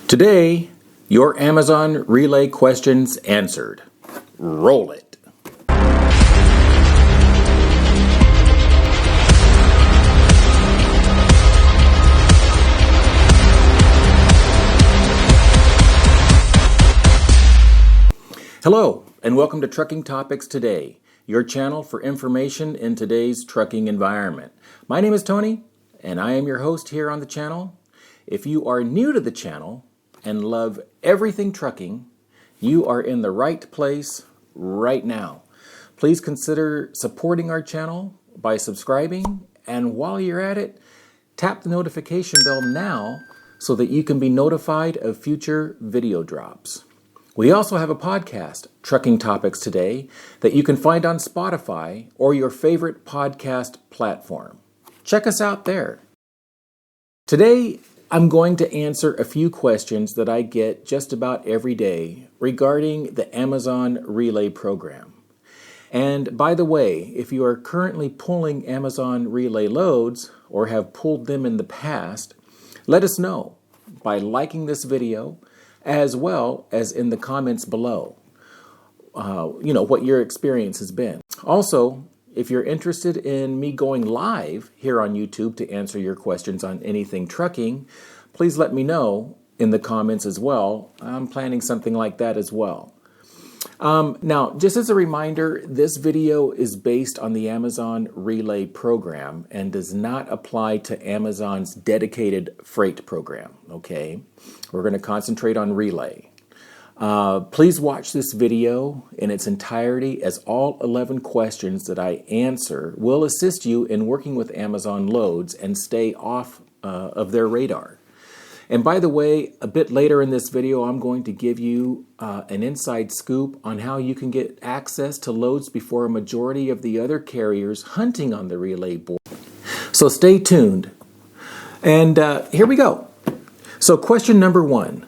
Today, your Amazon relay questions answered. Roll it. Hello, and welcome to Trucking Topics Today, your channel for information in today's trucking environment. My name is Tony, and I am your host here on the channel. If you are new to the channel and love everything trucking, you are in the right place right now. Please consider supporting our channel by subscribing, and while you're at it, tap the notification bell now so that you can be notified of future video drops. We also have a podcast, Trucking Topics Today, that you can find on Spotify or your favorite podcast platform. Check us out there. Today, I'm going to answer a few questions that I get just about every day regarding the Amazon Relay program. And by the way, if you are currently pulling Amazon Relay loads or have pulled them in the past, let us know by liking this video as well as in the comments below, what your experience has been. Also, if you're interested in me going live here on YouTube to answer your questions on anything trucking, please let me know in the comments as well. I'm planning something like that as well. Now, just as a reminder, this video is based on the Amazon Relay program and does not apply to Amazon's dedicated freight program, okay? We're going to concentrate on Relay. Please watch this video in its entirety, as all 11 questions that I answer will assist you in working with Amazon loads and stay off of their radar. And by the way, a bit later in this video, I'm going to give you an inside scoop on how you can get access to loads before a majority of the other carriers hunting on the Relay board. So stay tuned. And here we go. So question number 1.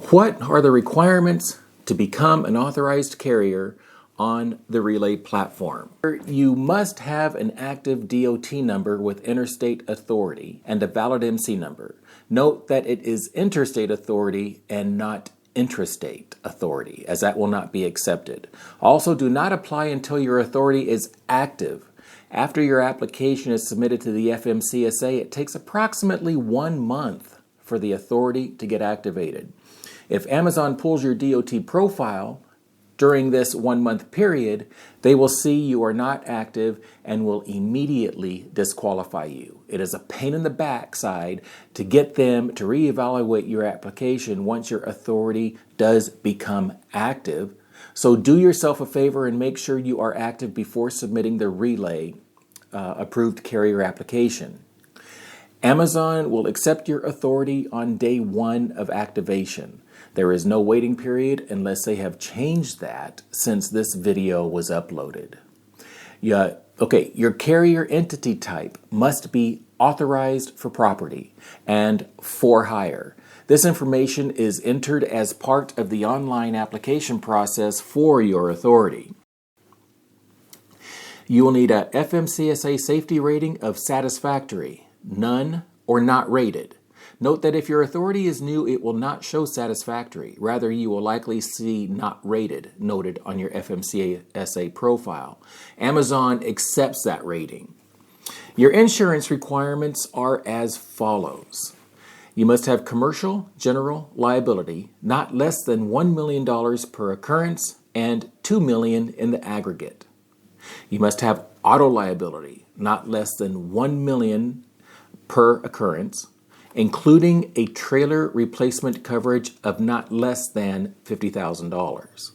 What are the requirements to become an authorized carrier on the Relay platform? You must have an active DOT number with interstate authority and a valid MC number. Note that it is interstate authority and not intrastate authority, as that will not be accepted. Also, do not apply until your authority is active. After your application is submitted to the FMCSA, it takes approximately 1 month for the authority to get activated. If Amazon pulls your DOT profile during this 1 month period, they will see you are not active and will immediately disqualify you. It is a pain in the backside to get them to reevaluate your application once your authority does become active. So do yourself a favor and make sure you are active before submitting the Relay approved carrier application. Amazon will accept your authority on day 1 of activation. There is no waiting period unless they have changed that since this video was uploaded. Your carrier entity type must be authorized for property and for hire. This information is entered as part of the online application process for your authority. You will need a FMCSA safety rating of satisfactory, none, or not rated. Note that if your authority is new, it will not show satisfactory. Rather, you will likely see not rated noted on your FMCSA profile. Amazon accepts that rating. Your insurance requirements are as follows. You must have commercial general liability, not less than $1 million per occurrence and $2 million in the aggregate. You must have auto liability, not less than $1 million per occurrence, including a trailer replacement coverage of not less than $50,000.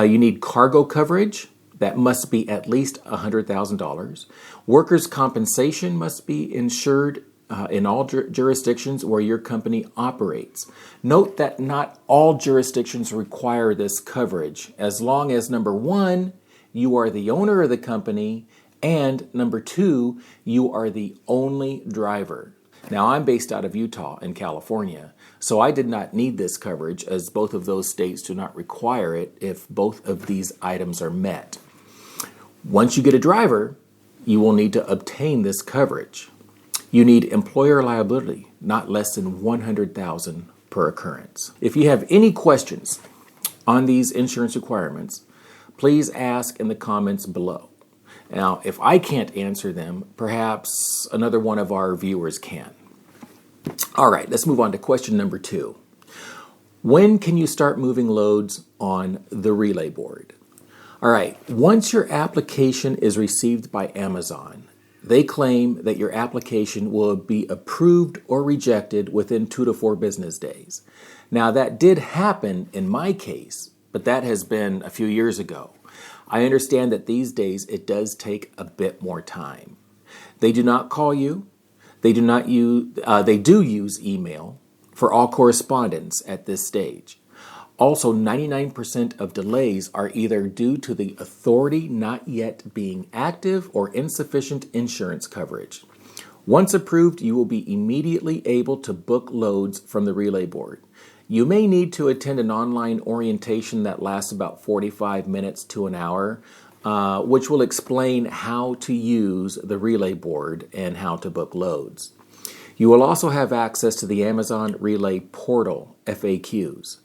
You need cargo coverage that must be at least $100,000. Workers' compensation must be insured in all jurisdictions where your company operates. Note that not all jurisdictions require this coverage, as long as number 1, you are the owner of the company, and number 2, you are the only driver. Now, I'm based out of Utah and California, so I did not need this coverage, as both of those states do not require it if both of these items are met. Once you get a driver, you will need to obtain this coverage. You need employer liability, not less than $100,000 per occurrence. If you have any questions on these insurance requirements, please ask in the comments below. Now, if I can't answer them, perhaps another one of our viewers can. All right, let's move on to question number 2. When can you start moving loads on the relay board? All right, once your application is received by Amazon, they claim that your application will be approved or rejected within 2 to 4 business days. Now, that did happen in my case, but that has been a few years ago. I understand that these days it does take a bit more time. They do not call you. They do use email for all correspondence at this stage. Also, 99% of delays are either due to the authority not yet being active or insufficient insurance coverage. Once approved, you will be immediately able to book loads from the relay board. You may need to attend an online orientation that lasts about 45 minutes to an hour, which will explain how to use the relay board and how to book loads. You will also have access to the Amazon Relay Portal FAQs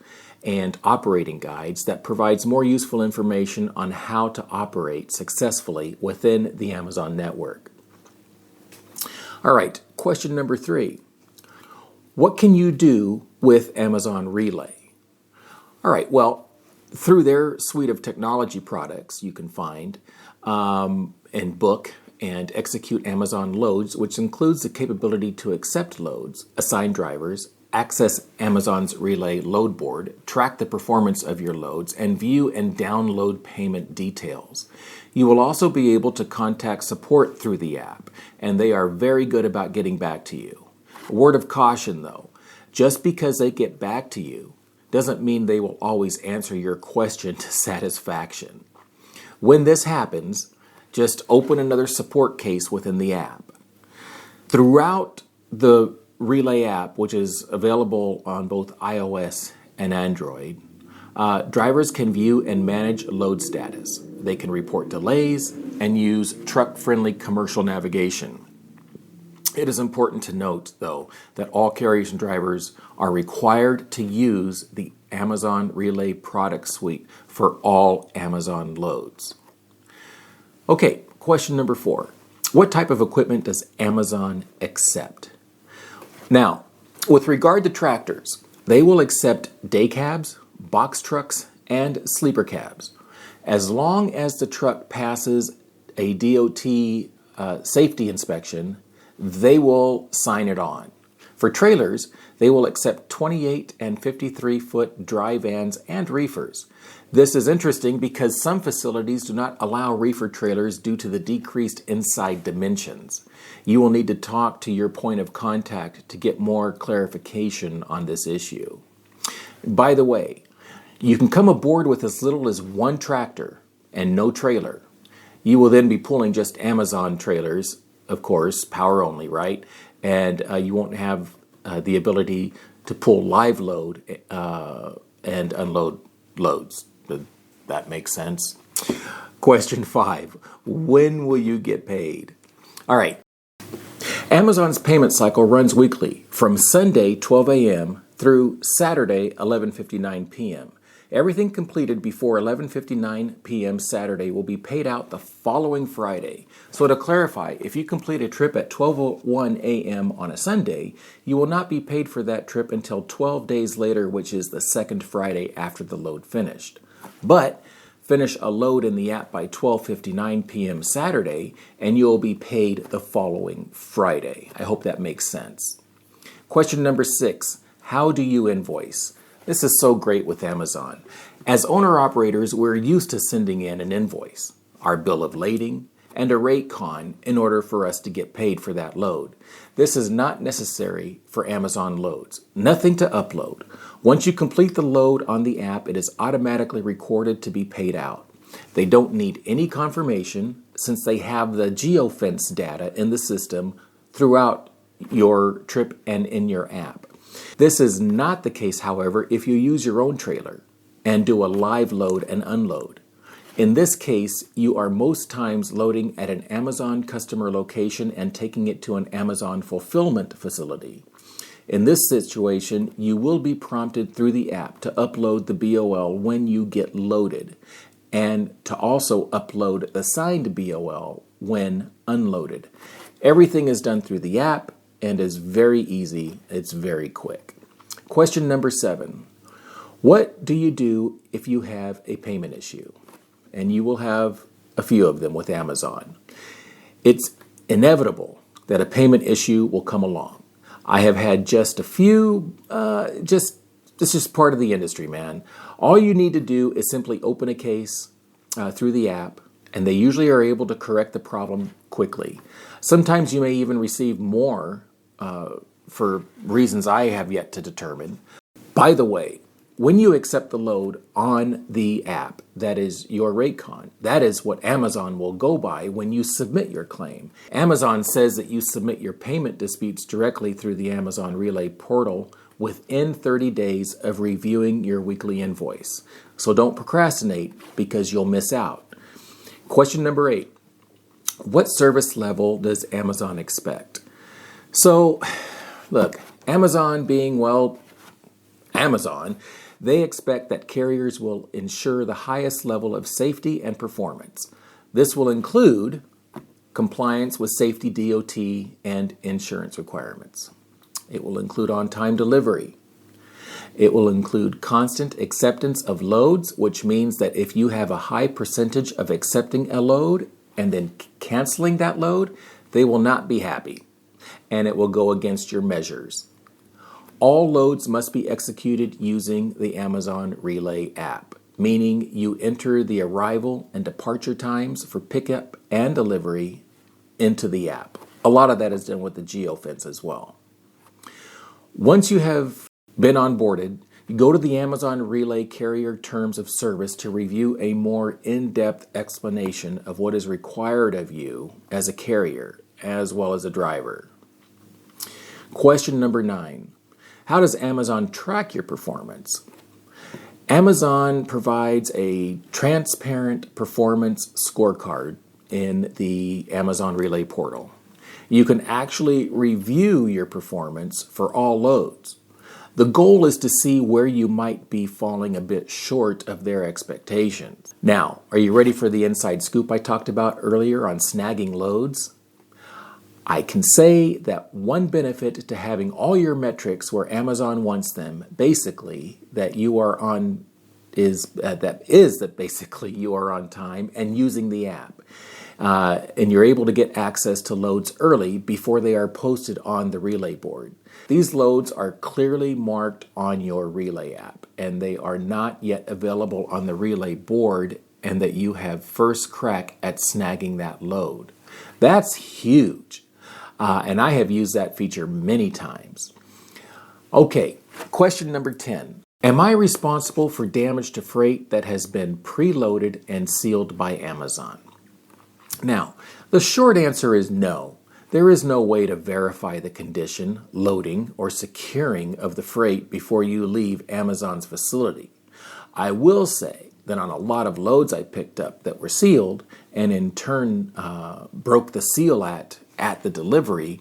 and operating guides that provides more useful information on how to operate successfully within the Amazon network. All right, question number 3. What can you do with Amazon Relay? All right, well, through their suite of technology products, you can find and book and execute Amazon loads, which includes the capability to accept loads, assign drivers, access Amazon's Relay load board, track the performance of your loads, and view and download payment details. You will also be able to contact support through the app, and they are very good about getting back to you. A word of caution though, just because they get back to you doesn't mean they will always answer your question to satisfaction. When this happens, just open another support case within the app. Throughout the Relay app, which is available on both iOS and Android, drivers can view and manage load status. They can report delays and use truck-friendly commercial navigation. It is important to note, though, that all carriers and drivers are required to use the Amazon Relay product suite for all Amazon loads. Okay, question number 4. What type of equipment does Amazon accept? Now, with regard to tractors, they will accept day cabs, box trucks, and sleeper cabs. As long as the truck passes a DOT safety inspection, they will sign it on. For trailers, they will accept 28 and 53-foot dry vans and reefers. This is interesting because some facilities do not allow reefer trailers due to the decreased inside dimensions. You will need to talk to your point of contact to get more clarification on this issue. By the way, you can come aboard with as little as 1 tractor and no trailer. You will then be pulling just Amazon trailers, of course, power only, right? And you won't have the ability to pull live load and unload loads. That makes sense. Question 5, when will you get paid? All right. Amazon's payment cycle runs weekly from Sunday 12 a.m. through Saturday 11:59 p.m. Everything completed before 11:59 p.m. Saturday will be paid out the following Friday. So to clarify, if you complete a trip at 12:01 a.m. on a Sunday, you will not be paid for that trip until 12 days later, which is the second Friday after the load finished. But finish a load in the app by 12:59 p.m. Saturday, and you'll be paid the following Friday. I hope that makes sense. Question number 6, how do you invoice? This is so great with Amazon. As owner-operators, we're used to sending in an invoice, our bill of lading, and a rate con in order for us to get paid for that load. This is not necessary for Amazon loads. Nothing to upload. Once you complete the load on the app, it is automatically recorded to be paid out. They don't need any confirmation since they have the geofence data in the system throughout your trip and in your app. This is not the case, however, if you use your own trailer and do a live load and unload. In this case, you are most times loading at an Amazon customer location and taking it to an Amazon fulfillment facility. In this situation, you will be prompted through the app to upload the BOL when you get loaded, and to also upload the signed BOL when unloaded. Everything is done through the app and is very easy. It's very quick. Question number 7. What do you do if you have a payment issue? And you will have a few of them with Amazon. It's inevitable that a payment issue will come along. I have had just a few, this is part of the industry, man. All you need to do is simply open a case through the app, and they usually are able to correct the problem quickly. Sometimes you may even receive more for reasons I have yet to determine. By the way, when you accept the load on the app, that is your Raycon, that is what Amazon will go by when you submit your claim. Amazon says that you submit your payment disputes directly through the Amazon Relay portal within 30 days of reviewing your weekly invoice. So don't procrastinate because you'll miss out. Question number 8. What service level does Amazon expect? So, look, Amazon being, well, Amazon, they expect that carriers will ensure the highest level of safety and performance. This will include compliance with safety DOT and insurance requirements. It will include on-time delivery. It will include constant acceptance of loads, which means that if you have a high percentage of accepting a load and then canceling that load, they will not be happy, and it will go against your measures. All loads must be executed using the Amazon Relay app, meaning you enter the arrival and departure times for pickup and delivery into the app. A lot of that is done with the geofence as well. Once you have been onboarded, you go to the Amazon Relay Carrier Terms of Service to review a more in-depth explanation of what is required of you as a carrier, as well as a driver. Question number 9. How does Amazon track your performance? Amazon provides a transparent performance scorecard in the Amazon Relay portal. You can actually review your performance for all loads. The goal is to see where you might be falling a bit short of their expectations. Now, are you ready for the inside scoop I talked about earlier on snagging loads? I can say that one benefit to having all your metrics where Amazon wants them, basically, that you are on that basically you are on time and using the app. And you're able to get access to loads early before they are posted on the relay board. These loads are clearly marked on your relay app, and they are not yet available on the relay board, and that you have first crack at snagging that load. That's huge. And I have used that feature many times. Okay, question number 10. Am I responsible for damage to freight that has been preloaded and sealed by Amazon? Now, the short answer is no. There is no way to verify the condition, loading, or securing of the freight before you leave Amazon's facility. I will say that on a lot of loads I picked up that were sealed and in turn broke the seal at the delivery,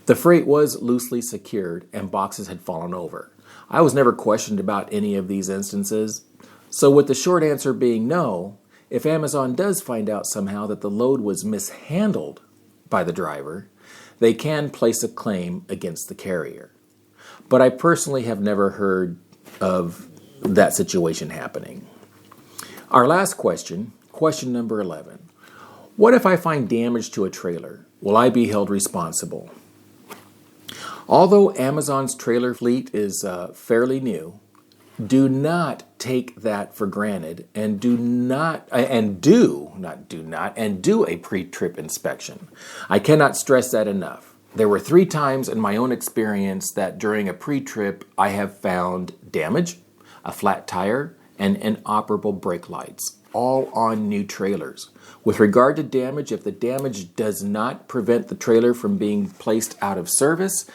the freight was loosely secured and boxes had fallen over. I was never questioned about any of these instances. So with the short answer being no, if Amazon does find out somehow that the load was mishandled by the driver, they can place a claim against the carrier. But I personally have never heard of that situation happening. Our last question, question number 11. What if I find damage to a trailer? Will I be held responsible? Although Amazon's trailer fleet is fairly new, do not take that for granted and do a pre-trip inspection. I cannot stress that enough. There were 3 times in my own experience that during a pre-trip I have found damage, a flat tire, and inoperable brake lights, all on new trailers. With regard to damage, if the damage does not prevent the trailer from being placed out of service,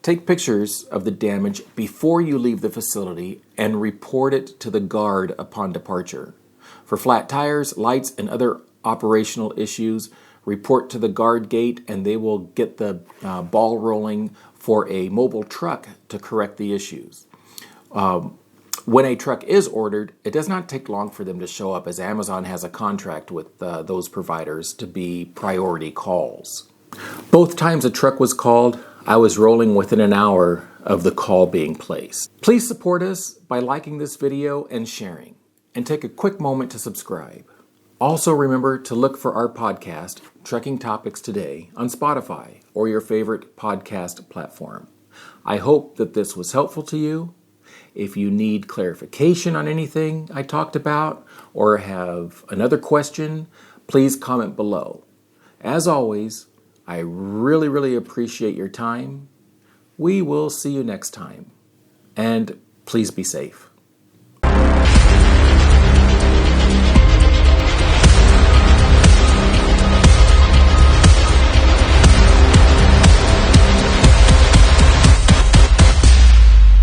take pictures of the damage before you leave the facility and report it to the guard upon departure. For flat tires, lights, and other operational issues, report to the guard gate and they will get the ball rolling for a mobile truck to correct the issues. When a truck is ordered, it does not take long for them to show up, as Amazon has a contract with those providers to be priority calls. Both times a truck was called, I was rolling within an hour of the call being placed. Please support us by liking this video and sharing, and take a quick moment to subscribe. Also remember to look for our podcast, Trucking Topics Today, on Spotify or your favorite podcast platform. I hope that this was helpful to you. If you need clarification on anything I talked about or have another question, please comment below. As always, I really appreciate your time. We will see you next time. And please be safe.